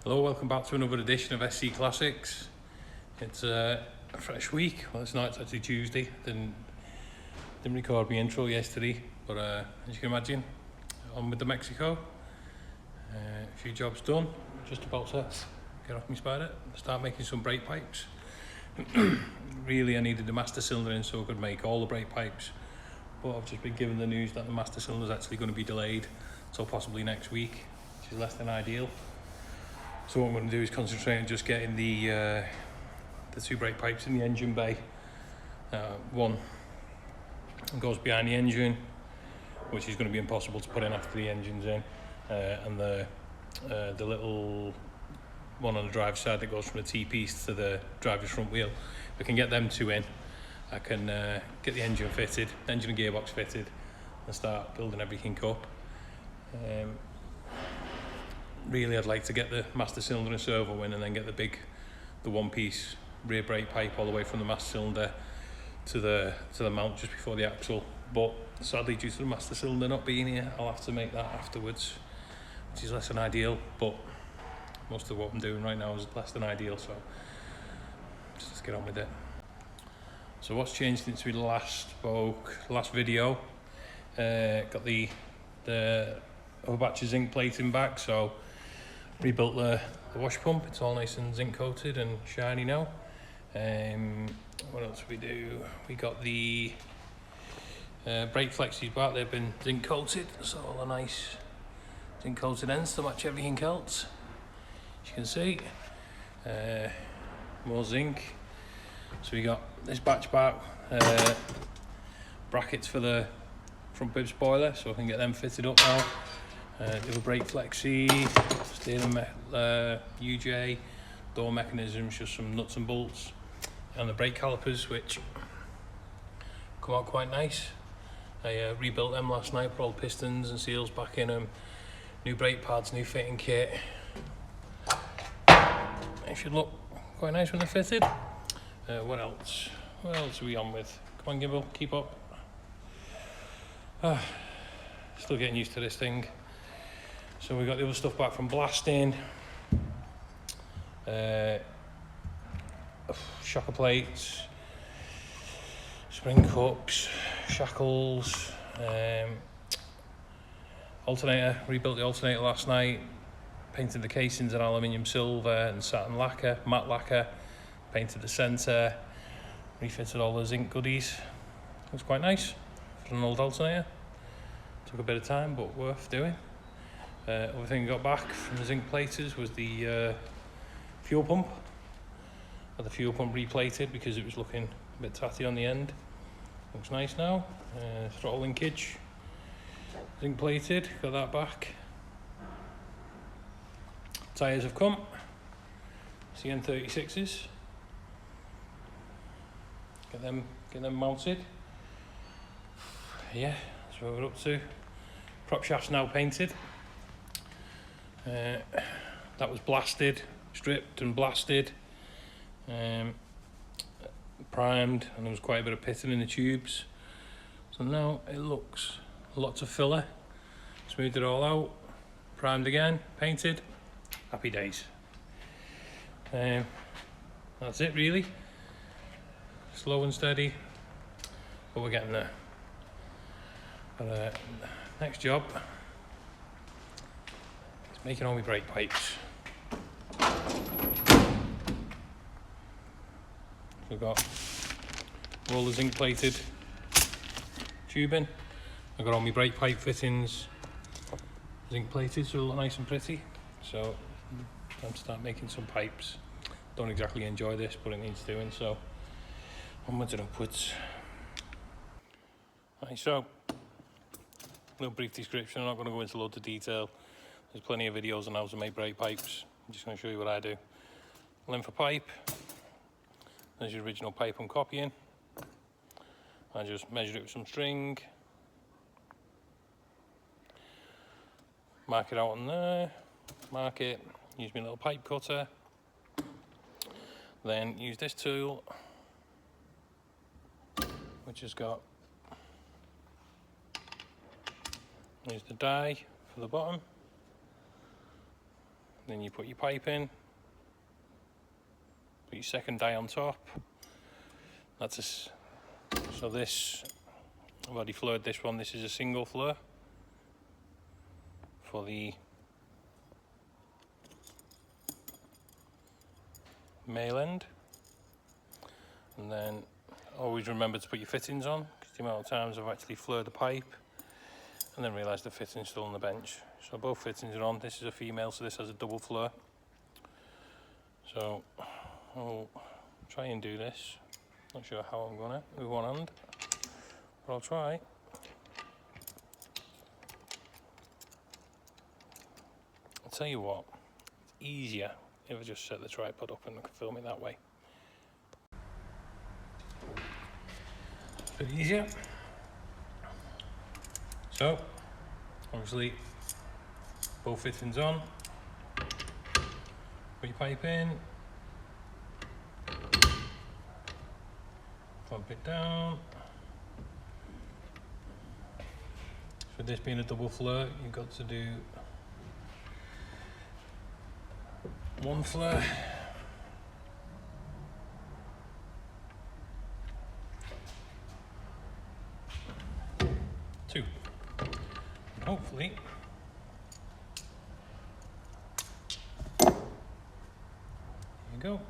Hello, welcome back to another edition of SC Classics. It's a fresh week. Well, it's not, it's actually Tuesday. Didn't record my intro yesterday, but as you can imagine, on with the Mexico. A few jobs done, just about to get off my spider, start making some brake pipes. Really, I needed the master cylinder in so I could make all the brake pipes, but I've just been given the news that the master cylinder is actually going to be delayed until possibly next week, which is less than ideal. So what I'm going to do is concentrate on just getting the two brake pipes in the engine bay. One goes behind the engine, which is going to be impossible to put in after the engine's in, and the little one on the driver's side that goes from the T-piece to the driver's front wheel. If I can get them two in, I can get the engine fitted, engine and gearbox fitted, and start building everything up. Really, I'd like to get the master cylinder and servo in, and then get the one-piece rear brake pipe all the way from the master cylinder to the mount just before the axle. But sadly, due to the master cylinder not being here, I'll have to make that afterwards, which is less than ideal. But most of what I'm doing right now is less than ideal, so just let's get on with it. So what's changed since we last spoke? Last video, got the other batch of zinc plating back, so rebuilt the wash pump. It's all nice and zinc coated and shiny now. What else did we do? We got the brake flexes back. They've been zinc coated, so all the nice zinc coated ends to match everything else. As you can see, more zinc. So we got this batch back, brackets for the front bib spoiler, so I can get them fitted up now. The other brake flexi, steering UJ, door mechanisms, just some nuts and bolts, and the brake calipers, which come out quite nice. I rebuilt them last night, put all the pistons and seals back in them, new brake pads, new fitting kit. They should look quite nice when they're fitted. What else? What else are we on with? Come on, Gimbal, keep up. Still getting used to this thing. So we got the other stuff back from blasting, shocker plates, spring cups, shackles, alternator. Rebuilt the alternator last night, painted the casings in aluminium silver and satin lacquer, matte lacquer, painted the centre, refitted all the zinc goodies. Looks quite nice for an old alternator. Took a bit of time, but worth doing. Other thing I got back from the zinc platers was the fuel pump. Had the fuel pump replated because it was looking a bit tatty on the end. Looks nice now. Throttle linkage, zinc plated, got that back. Tyres have come, CN36s. Get them mounted. Yeah, that's what we're up to. Prop shaft's now painted. That was blasted, stripped and blasted, primed, and there was quite a bit of pitting in the tubes. So now it looks lots of filler. Smoothed it all out, primed again, painted. Happy days. That's it really. Slow and steady, but we're getting there. But next job, making all my brake pipes. We've got all the zinc plated tubing. I've got all my brake pipe fittings zinc plated, so they look nice and pretty. So time to start making some pipes. Don't exactly enjoy this, but it needs doing, so onwards and upwards. Right, so a little brief description. I'm not going to go into loads of detail. There's plenty of videos on how to make brake pipes. I'm just going to show you what I do. Length of pipe. There's your original pipe I'm copying. I just measured it with some string. Mark it out on there. Mark it. Use my little pipe cutter. Then use this tool, which has got, use the die for the bottom. Then you put your pipe in, put your second die on top. So this, I've already flured this one. This is a single fleur for the male end. And then always remember to put your fittings on, because the amount of times I've actually fleured the pipe and then realised the fitting's still on the bench. So both fittings are on. This is a female, so this has a double fleur. So I'll try and do this. Not sure how I'm gonna with one hand, but I'll try. I'll tell you what, it's easier if I just set the tripod up and I can film it that way. A bit easier. So, obviously, both fittings on. Put your pipe in. Clamp it down. So this being a double fleur, you've got to do one fleur, two, and hopefully there you go.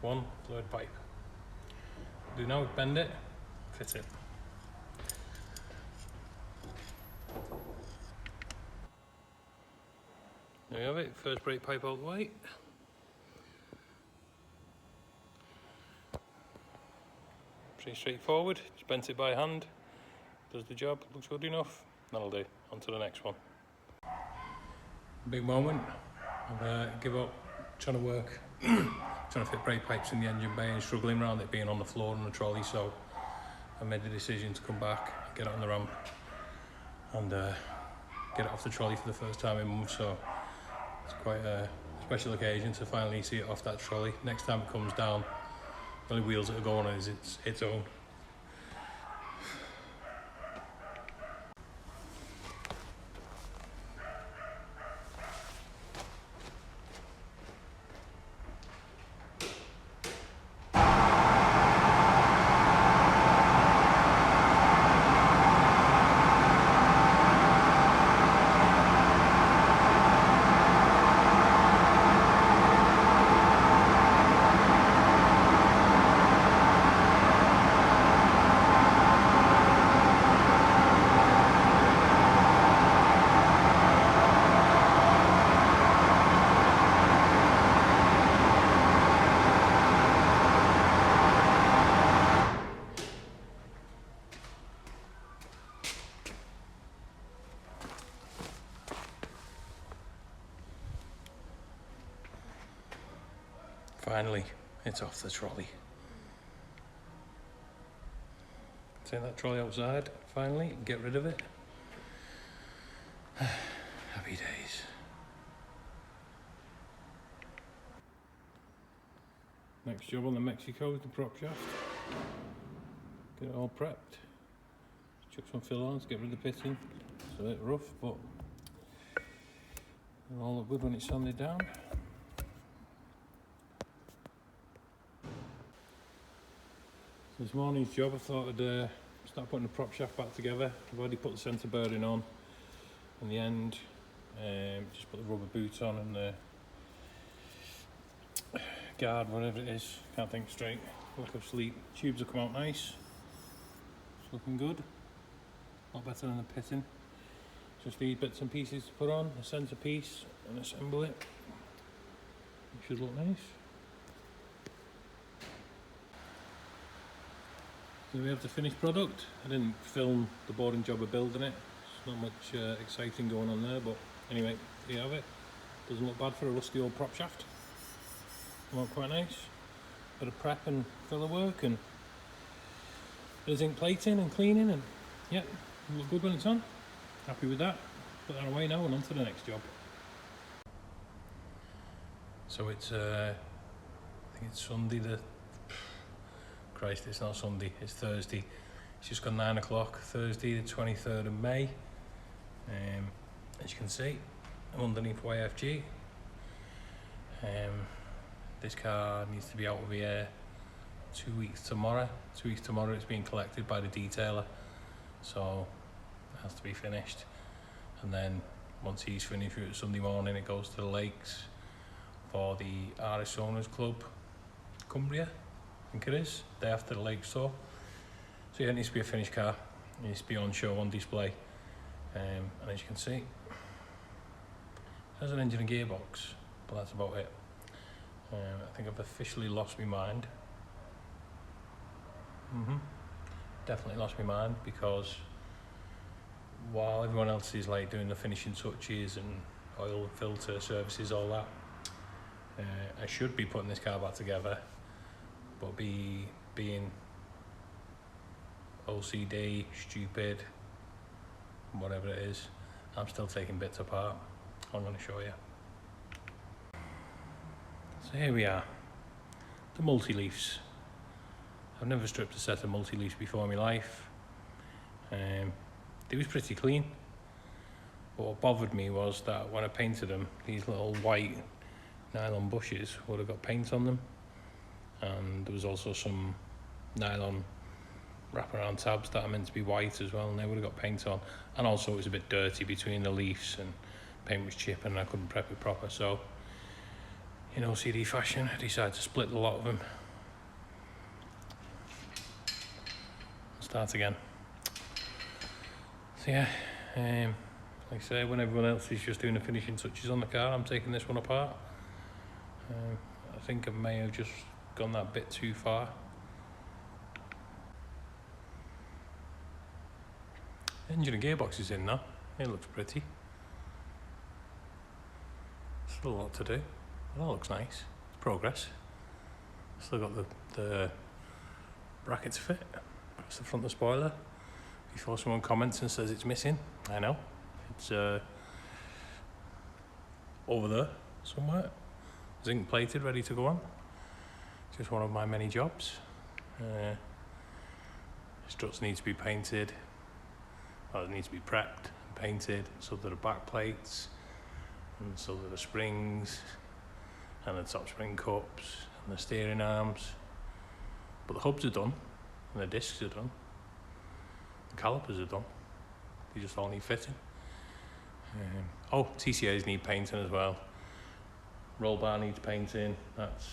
One fleured pipe. Do now, bend it, fit it. There we have it, first brake pipe out the way. Pretty straightforward, just bent it by hand. Does the job, looks good enough. That'll do, on to the next one. Big moment, I've give up trying to work, trying to fit brake pipes in the engine bay and struggling around it being on the floor on the trolley, so I made the decision to come back, get it on the ramp and get it off the trolley for the first time in months, so it's quite a special occasion to finally see it off that trolley. Next time it comes down, the only wheels that are going on is its own. Finally, it's off the trolley. Take that trolley outside, finally, get rid of it. Happy days. Next job on the Mexico is the prop shaft. Get it all prepped. Chuck some fill on to get rid of the pitting. It's a bit rough, but it'll all look good when it's sanded down. So this morning's job, I thought I'd start putting the prop shaft back together. I've already put the centre bearing on in the end. Just put the rubber boots on and the guard, whatever it is. Can't think straight. Lack of sleep. Tubes have come out nice. It's looking good. A lot better than the pitting. Just these bits and pieces to put on, a centre piece and assemble it. It should look nice. So we have the finished product. I didn't film the boring job of building it. There's not much exciting going on there, but anyway, there you have it. Doesn't look bad for a rusty old prop shaft. Come out quite nice. Bit of prep and filler work and bit of zinc plating and cleaning, and yeah, it'll look good when it's on. Happy with that. Put that away now and on to the next job. So it's I think it's Sunday the Christ, it's not Sunday, it's Thursday. It's just gone 9 o'clock, Thursday the 23rd of May. As you can see, I'm underneath YFG. This car needs to be out of here 2 weeks tomorrow. 2 weeks tomorrow it's being collected by the detailer, so it has to be finished. And then once he's finished with it Sunday morning, it goes to the lakes for the RSOC Cumbria, I think it is, day after the lake store. So yeah, it needs to be a finished car. It needs to be on show, on display. And as you can see, it has an engine and gearbox, but that's about it. I think I've officially lost my mind. Definitely lost my mind, because while everyone else is like doing the finishing touches and oil filter services, all that, I should be putting this car back together, but being OCD, stupid, whatever it is, I'm still taking bits apart. I'm going to show you. So here we are, the multi-leafs. I've never stripped a set of multi-leafs before in my life. They was pretty clean, but what bothered me was that when I painted them, these little white nylon bushes would have got paint on them, and there was also some nylon wraparound tabs that are meant to be white as well, and they would have got paint on. And also it was a bit dirty between the leaves and paint was chipping and I couldn't prep it proper, so in OCD fashion I decided to split the lot of them. Start again. So yeah, like I say, when everyone else is just doing the finishing touches on the car, I'm taking this one apart. I think I may have just gone that bit too far. Engine and gearbox is in now. It looks pretty. Still a lot to do, but that looks nice. It's progress. Still got the bracket to fit. That's the front of the spoiler. Before someone comments and says it's missing, I know. It's over there somewhere. Zinc plated, ready to go on. Just one of my many jobs. Struts need to be painted. Well, it needs to be prepped and painted, so that the back plates, and so that the springs, and the top spring cups, and the steering arms. But the hubs are done, and the discs are done. The calipers are done. They just all need fitting. TCAs need painting as well. Roll bar needs painting. That's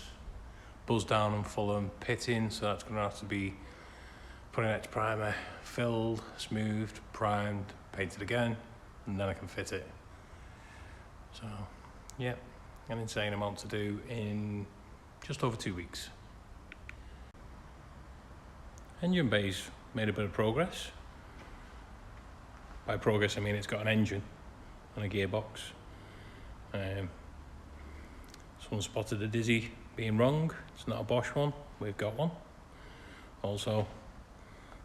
buzz down and full and pitting, so that's going to have to be put in X primer, filled, smoothed, primed, painted again, and then I can fit it. So yeah, an insane amount to do in just over 2 weeks. Engine bay's made a bit of progress. By progress I mean it's got an engine and a gearbox. Someone spotted a Dizzy being wrong. It's not a Bosch one, we've got one. Also,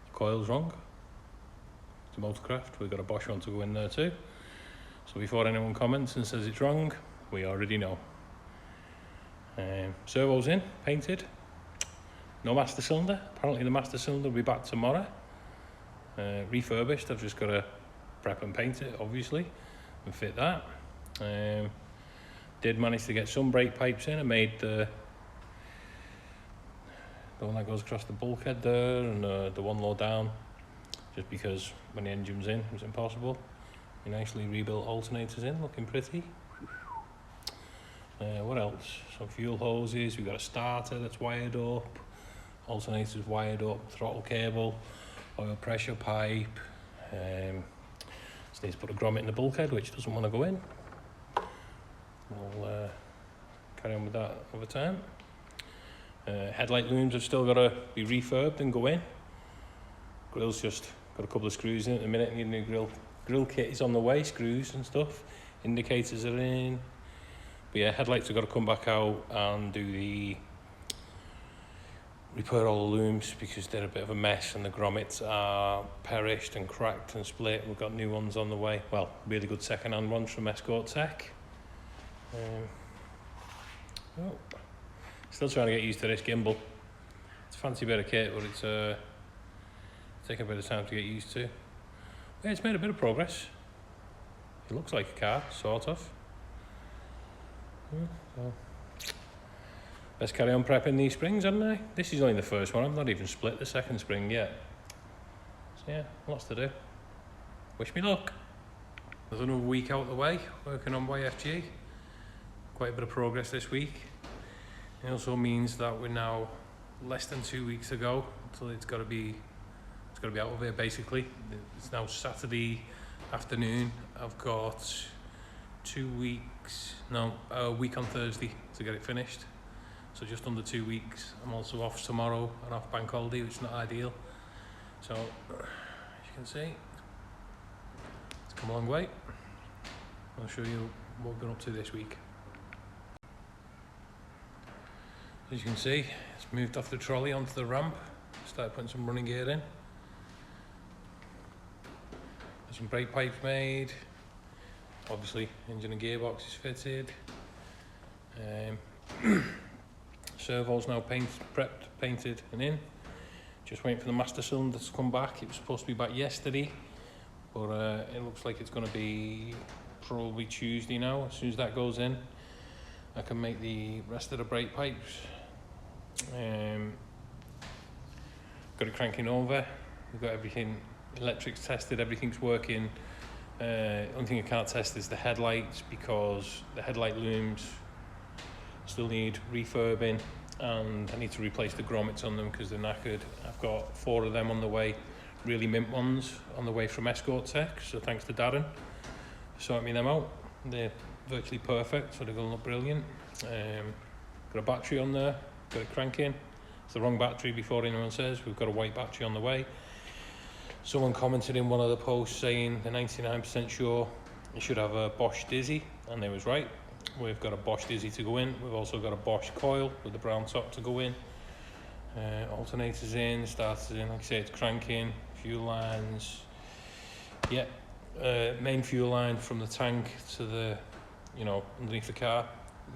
the coil's wrong. It's a Motorcraft, we've got a Bosch one to go in there too. So before anyone comments and says it's wrong, we already know. Servo's in, painted. No master cylinder. Apparently the master cylinder will be back tomorrow. Refurbished, I've just got to prep and paint it, obviously, and fit that. Did manage to get some brake pipes in. I made the one that goes across the bulkhead there, and the one low down, just because when the engine's in, it's impossible. We nicely rebuilt alternators in, looking pretty. What else? Some fuel hoses, we've got a starter that's wired up, alternators wired up, throttle cable, oil pressure pipe. Just need to put a grommet in the bulkhead, which doesn't want to go in. We'll carry on with that over time. Headlight looms have still got to be refurbed and go in. Grill's just got a couple of screws in at the minute. Need a new grill. Grill kit is on the way, screws and stuff. Indicators are in. But yeah, headlights have got to come back out and do the repair all the looms, because they're a bit of a mess and the grommets are perished and cracked and split. We've got new ones on the way. Well, really good second-hand ones from Escort Tech. Still trying to get used to this gimbal. It's a fancy bit of kit, but it's taking a bit of time to get used to. Yeah, it's made a bit of progress. It looks like a car, sort of. So best carry on prepping these springs, haven't I? This is only the first one. I've not even split the second spring yet. So yeah, lots to do. Wish me luck. There's another week out of the way, working on YFG. Quite a bit of progress this week. It also means that we're now less than 2 weeks ago until it's got to be out of here basically. It's now Saturday afternoon. I've got a week on Thursday to get it finished. So just under 2 weeks. I'm also off tomorrow and off bank holiday, which is not ideal. So as you can see, it's come a long way. I'll show you what we've been up to this week. As you can see, it's moved off the trolley onto the ramp. Started putting some running gear in. There's some brake pipes made. Obviously, engine and gearbox is fitted. Servo's now prepped, painted and in. Just waiting for the master cylinder to come back. It was supposed to be back yesterday, but it looks like it's going to be probably Tuesday now. As soon as that goes in, I can make the rest of the brake pipes. Got it cranking over. We've got everything, electrics tested, everything's working. Only thing I can't test is the headlights, because the headlight looms still need refurbing, and I need to replace the grommets on them because they're knackered. I've got 4 of them on the way, really mint ones, on the way from Escort Tech, so thanks to Darren for sorting me them out. They're virtually perfect, so they're going to look brilliant. Got a battery on there, got it cranking. It's the wrong battery before anyone says. We've got a white battery on the way. Someone commented in one of the posts saying they're 99% sure you should have a Bosch Dizzy, and they was right. We've got a Bosch Dizzy to go in. We've also got a Bosch coil with the brown top to go in. Alternators in, starters in, like I say, it's cranking, fuel lines. Yeah, main fuel line from the tank to the, underneath the car,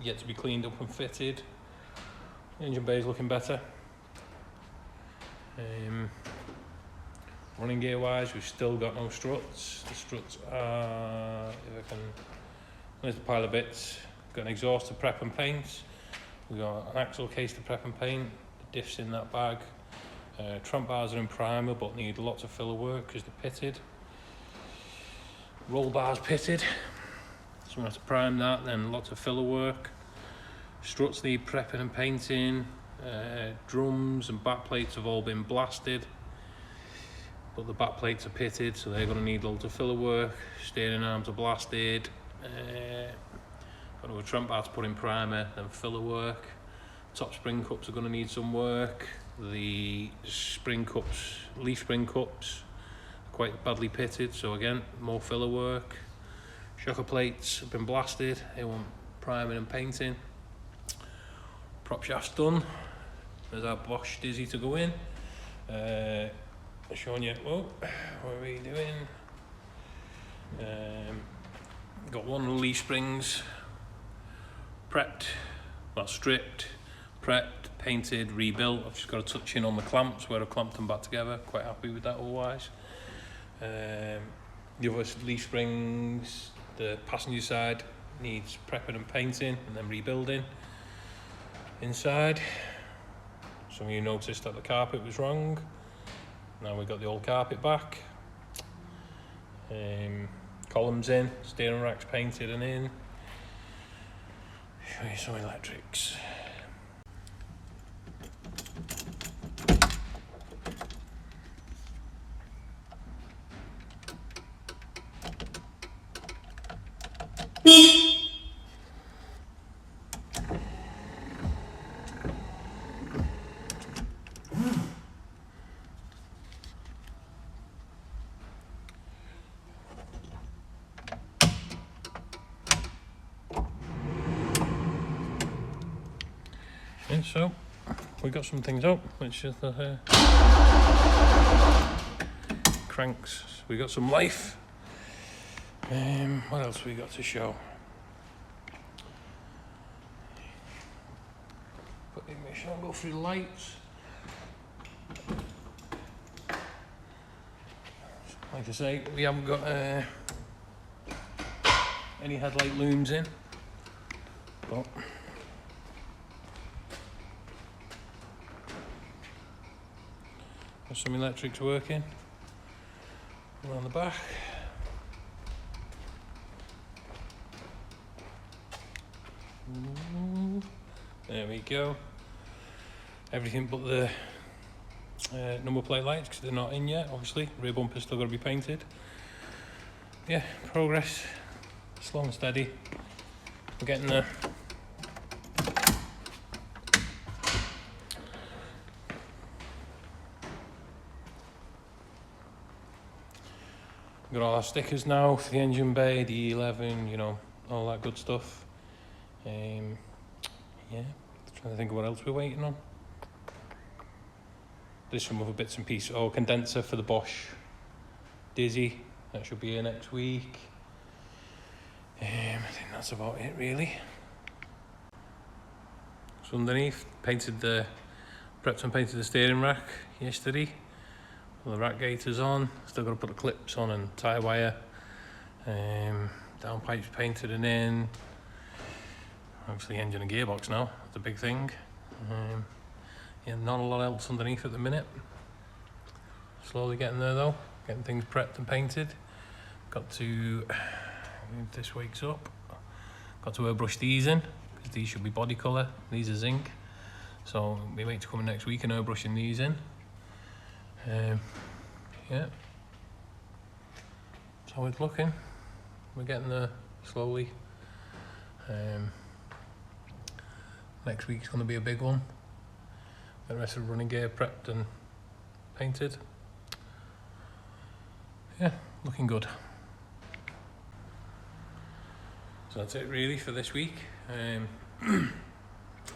yet to be cleaned up and fitted. Engine bay is looking better. Running gear wise, we've still got no struts. The struts are, there's the pile of bits. Got an exhaust to prep and paint. We've got an axle case to prep and paint. The diffs in that bag. Trump bars are in primer but need lots of filler work because they're pitted. Roll bars pitted, so we have to prime that, then lots of filler work. Struts need prepping and painting. Drums and back plates have all been blasted, but the back plates are pitted, so they're going to need loads of filler work. Steering arms are blasted. Got another trump bar to put in primer, then filler work. Top spring cups are going to need some work. The spring cups, leaf spring cups, are quite badly pitted, so again, more filler work. Shocker plates have been blasted, they want priming and painting. Prop shaft's done. There's our Bosch Dizzy to go in. Showing you, what are we doing? Got one of the leaf springs prepped, stripped, prepped, painted, rebuilt. I've just got a touch in on the clamps where I've clamped them back together. Quite happy with that otherwise. The other leaf springs, the passenger side needs prepping and painting and then rebuilding. Inside, some of you noticed that the carpet was wrong. Now we've got the old carpet back. Columns in, steering racks painted and in. Show you some electrics. And so we got some things up, which is the cranks. We got some life. What else we got to show? Put the ignition on, go through the lights. Like I say, we haven't got any headlight looms in, but there's some electrics working around the back. There we go. Everything but the number plate lights, because they're not in yet, obviously. Rear bumper's still got to be painted. Yeah, progress, slow and steady. We're getting there. We've got all our stickers now for the engine bay, the E11, you know, all that good stuff. Yeah, trying to think of what else we're waiting on. There's some other bits and pieces. Oh, condenser for the Bosch Dizzy, that should be here next week. I think that's about it really. So underneath, prepped and painted the steering rack yesterday. All the rack gaiters on, still got to put the clips on and tie wire. Downpipes painted and in. Obviously engine and gearbox now, that's a big thing. Yeah, not a lot else underneath at the minute. Slowly getting there though, getting things prepped and painted. Got to, this week's up, got to airbrush these in, because these should be body colour, these are zinc. So we wait to come in next week and airbrushing these in. Yeah, that's how it's looking. We're getting there slowly. Next week's going to be a big one. The rest of the running gear prepped and painted. Yeah, looking good. So that's it really for this week.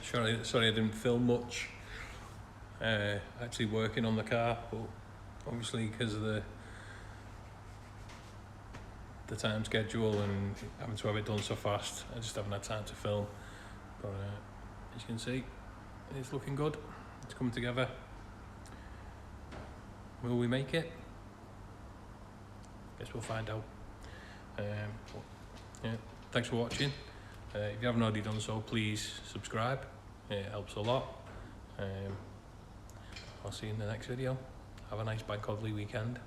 Sorry I didn't film much actually working on the car, but obviously because of the time schedule and having to have it done so fast, I just haven't had time to film. But as you can see, it's looking good. It's coming together. Will we make it? Guess we'll find out. Yeah, thanks for watching. If you haven't already done so, please subscribe. It helps a lot. I'll see you in the next video. Have a nice bank holiday weekend.